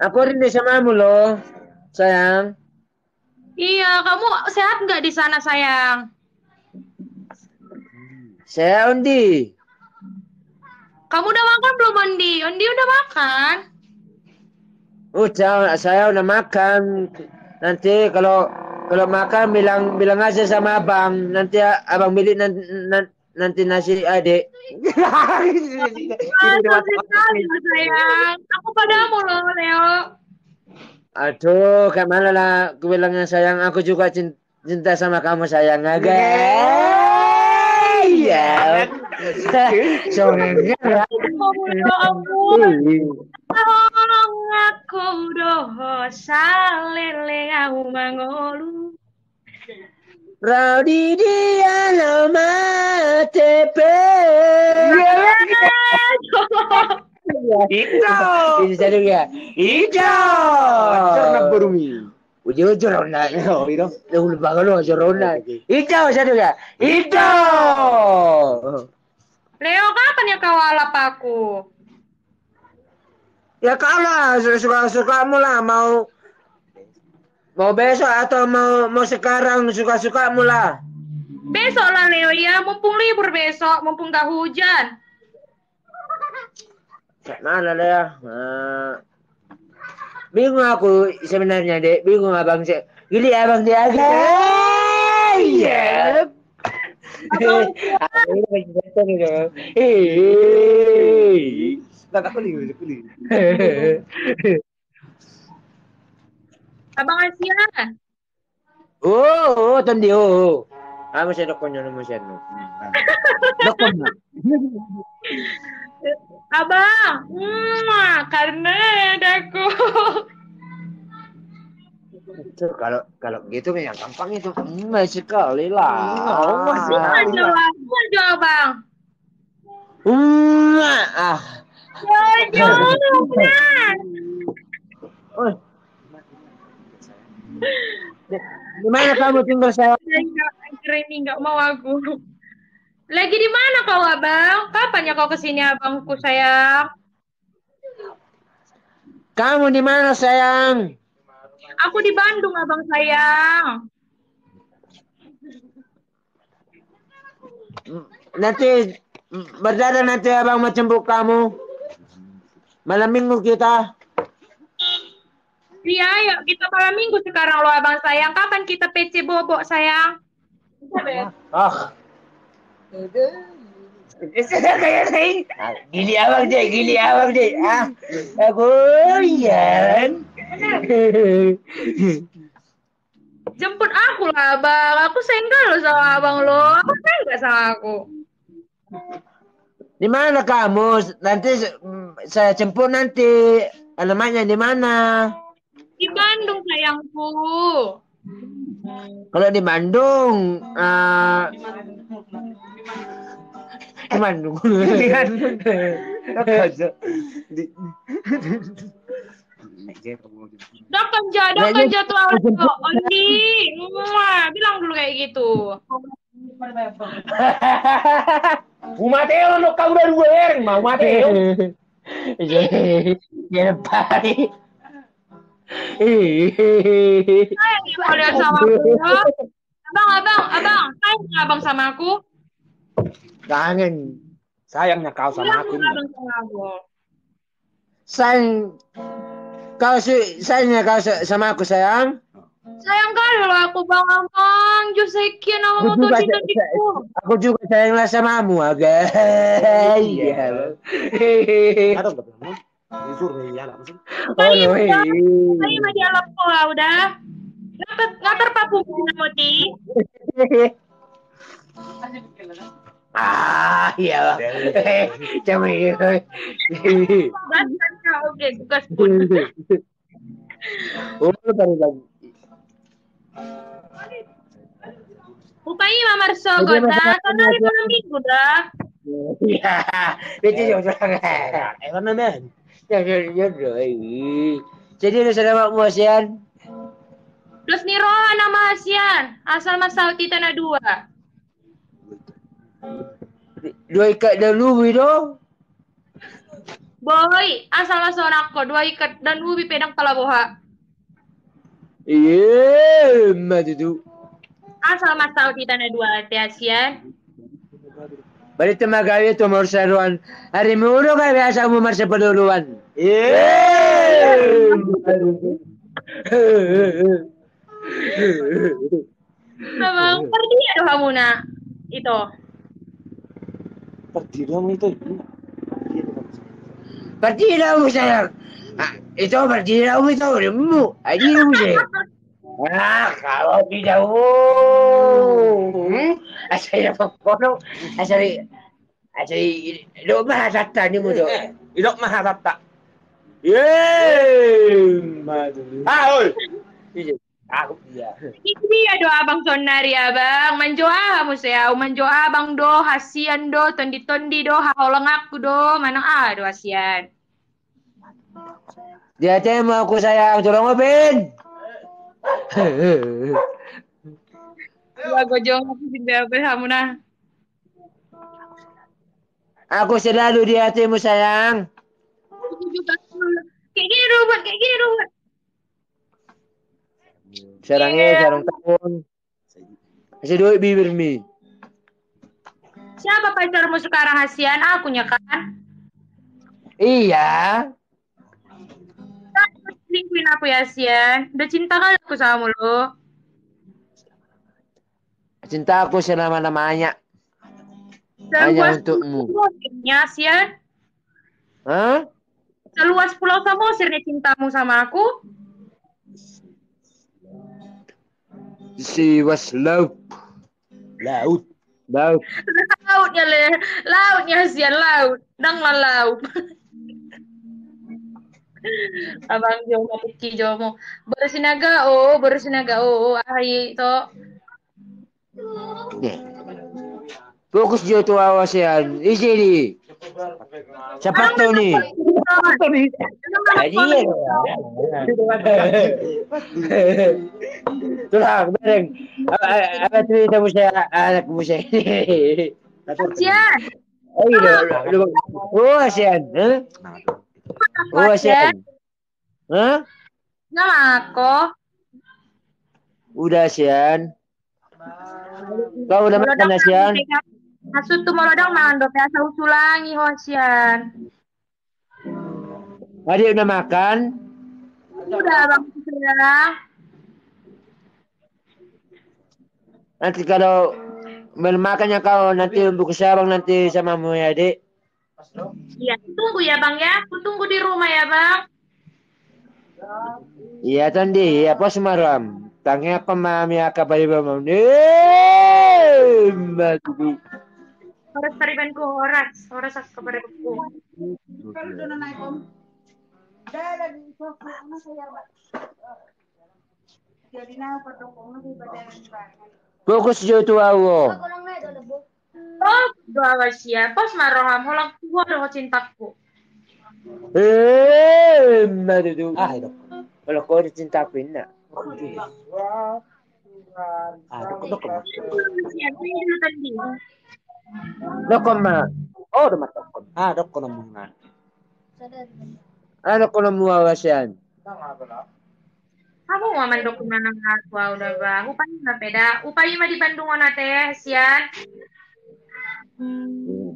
Aku rindu samamu loh, sayang. Iya, kamu sehat nggak di sana, sayang? Saya Undi. Kamu udah makan belum, Ondi? Ondi udah makan? Udah, saya udah makan. Nanti kalau makan bilang bilang aja sama abang. Nanti abang beli nanti nasi adik. Ini Ah, udah so masuk sweet otak sekali nih. loh, sayang. Aku padamu loh, Leo. Aduh, kayak mana lah aku bilangnya sayang. Aku juga cinta sama kamu sayang. Agak. Iya. Soalnya ya. Oh, ya ampun. Tolong aku dosa lele aku mangolu. Rodi dia nama TP. Hijau. Ini jadi ya. Hijau. Cerna Hijau. burumi. Ujung-ujung ronda. Oh, itu. Lupa kalau ujung ronda. Oke. Hijau jadi ya. Hijau. Leo, kapan ya kau alap aku? Ya kalah suka-sukamu lah mau mau besok atau mau sekarang suka-sukamu lah. Besok lah, Leo ya. Mumpung libur besok, mumpung tak hujan. Kayak mana lah ya? Bingung aku sebenarnya dek. Bingung abang sih. Gini abang dia agak. Iya. Abang, Ini masih datang itu. Hei. Tak kuling, kuling. Abang Asian. Oh, tadi oh. Masih dokonnya masih anu. Dokon na. Abang, karena daku. Itu kalau gitu yang gampang itu. Masih sekali lah. Oh, masih kali lah. Maju, abang. Ah. Maju, Oh, di mana kamu tinggal saya? ini nggak mau aku. Lagi di mana kau, abang? Kapan ya kau kesini, abangku sayang? Kamu di mana sayang? Aku di Bandung, abang sayang. Nanti berdarah nanti abang mau jemput kamu. Malam minggu kita. Iya, yuk kita malam minggu sekarang loh, abang sayang. Kapan kita PC bobok, sayang? Oh. Kayak gini abang deh, gini abang deh. Ah, aku iya. Jemput aku lah, abang. Aku sayang loh sama abang lo. Aku sayang nggak sama aku? Di mana kamu? Nanti saya jemput nanti. Alamatnya di mana? Di Bandung, sayangku. Kalau di Bandung, di Bandung. Aja. Di. Dah kan jadwal lo, Ondi. Bilang dulu kayak gitu. Bu Mateo no kau udah dua mau Mateo. Ya pare. Sayang ya kalian sama aku ya. Abang. Sayang nggak abang sama aku? Kangen. Sayangnya kau Bilang sama aku dulu nih. abang sama aku. Sayang sayangnya kau sama aku sayang. Sayang kali loh aku, bang abang. Josekian nama Aku motor juga cinta diku. aku juga sayanglah samamu agak. Iya. Ada nggak bilang? Disuruh ya lah. Oh Tadi no. udah. Tadi mah di alam pola udah. Nggak terpapu mau di. Ah, iya. Coba ini. Oke, tugas pun. Oh, baru lagi. Upaya Mama Jadi Marsogot dah. masalah Kan hari malam minggu dah. iya, itu juga sangat. Ewan naman. Ya, ya, ya, ya. Jadi udah sama Mosian. Plus Niroha nama Asian. Asal Mas Sauti Tanah Dua. Dua ikat dulu itu. Boy, asal masuk anakku, dua ikat dan ubi pedang talaboha. Iya, madu. Asal mas tahu di tanah dua ASEAN. Balik temaga itu mau seruan. Hari mulu kayak biasa umur sepeduluan. Iya. Abang, pergi ya doh kamu nak. Itu. Perdiram itu. Pertiramu sayang. Itu pertiramu itu remmu. Adimu sayang. Kalau tidak, asal pokoknya asal lo mahasata ni mo do. Ilok Maharata. Yeay, Ah, oi. aku dia. Ini ya do abang sonari abang. Manjoa kamu saya. Manjoa abang do. Hasian do. Tondi-tondi do. Haholong aku do. Mana do hasian. Dia teh mau aku sayang tolong ngopin. Dua gojong aku sih bebe kamu nah. Aku selalu di hatimu sayang. Kayak gini Ruben, kayak gini Ruben. Sarang tahun. Masih duit bibir mi. Siapa pacarmu sekarang hasian? Akunya kan. Iya. Selingkuhin aku ya hasian. Udah cinta kali aku sama lo. Cinta aku selama-lamanya. Hanya untukmu. Samosirnya hasian. Hah? Seluas pulau Samosir nih cintamu sama aku. She was love. Laut. Love. Lautnya le. Lautnya hasian laut. Danglah laut. Abang Jomo Putki Jomo. Bersinaga oh. Ahai to. Nih. Fokus jo tu awas yan. Isi ni. Cepat tu ni. Jadi. Tulang bareng. Apa cerita mo siya anak mo siya? Hasian. Ay, oh, Asian. Huh? Oh, Asian. Hah? Nama aku. Udah, Asian. Kau udah makan, Asian? Masuk tuh molodong mangan do biasa usulangi hosian. Adik udah makan? Udah bang sekarang. Nanti kalau makannya kau nanti untuk sabang nanti sama mu ya, Adik. Iya, tunggu ya bang ya. Aku tunggu di rumah ya bang. Iya tadi, apa semaram? Tangnya apa mami akabari bamam? Matu. Horas paribanku horas aku paribanku. Fokus jo tu awo. Oh, doa ya. Pas maroham holang tua doa cintaku. Matu. Ah, itu. Kalau kau cinta aku nak. Ah, dok. Dokon ma. Oh, udah matok. Ah, dok kono muna. Ano ko na muawas yan? Kamu mau mandok mana aku udah bang. Upaya mah beda. Upaya mah di Bandung ona teh sian.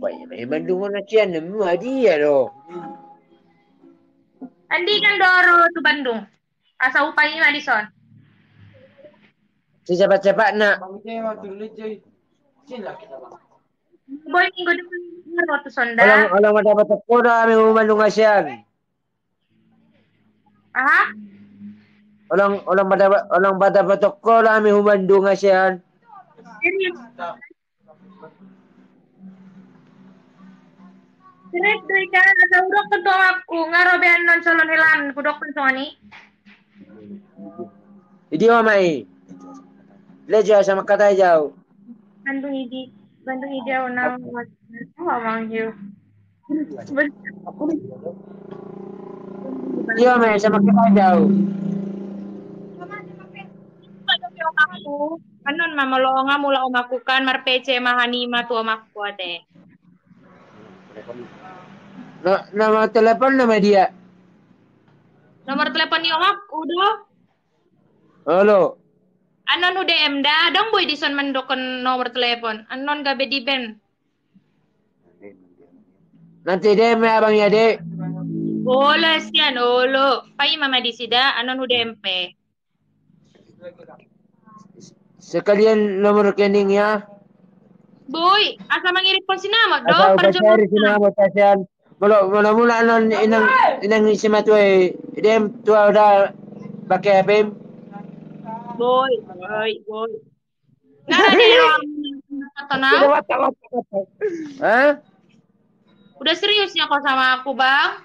May Bandung na siya naman. Adi ano. Andi kan doro tu Bandung. Asa upaya mah di son. Si cepat-cepat na. Boy minggu depan waktu sonda. Alang madapat ako na may Bandung na siya. Ah? Alang madapat ako na may Bandung na siya. Direct kan asa urok ke aku ngarobean non salon helan kudok pensoni. Hindi mo mai. Lejo sama kata jauh. Bandung idi ona ngomong you. Hindi mo mai sama kata jauh. Aku anon mama lo nga mula omaku kan marpece mahanima tu omaku ate. Nama telepon nama dia. Nomor telepon ni omak udah. Halo. Anon udah dah dong boy di son mendokon nomor telepon. Anon gabe di ben. Nanti deh abang ya dek. Boleh sian olo. Pai mama di sida anon udah MP. Sekalian nomor rekeningnya. Boy, asa mangirim pon sinamot do Asal perjuangan. pasar sini apa pasian. Mula non inang isi matue. Dem tua udah pakai HP. Boy. Ngara deh orang kata Udah nau. mata. Hah? Udah serius ya kau sama aku bang?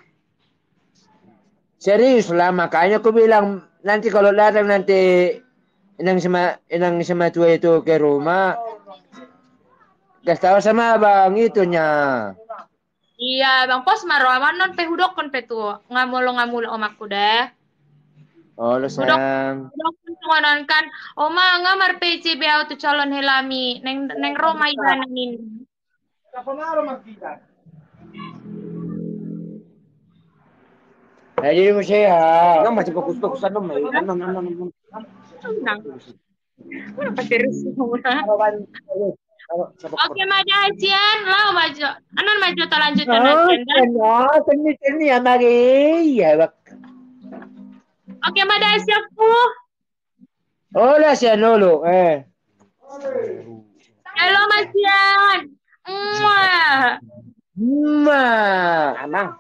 Serius lah makanya aku bilang nanti kalau datang nanti inang sama tua itu ke rumah. Gas tahu sama abang itunya. Iya bang pos maro aman non pehudokon petu ngamulo om aku dah. Oh lu Hudok sayang. hudok kan. Oma ngamar PCB auto calon helami neng Roma idana ini. Jadi mo siya. Yang masih bagus-bagusan dong. Anon. Nang. Kenapa terus semua? Oke maju Asian, lau maju. Anon maju tak lanjutan Asian dah. Tani amari. Ya bak. Oke maju Asian ku. Hola siya nolo. Halo Masian. Mwah. Ma. Anang.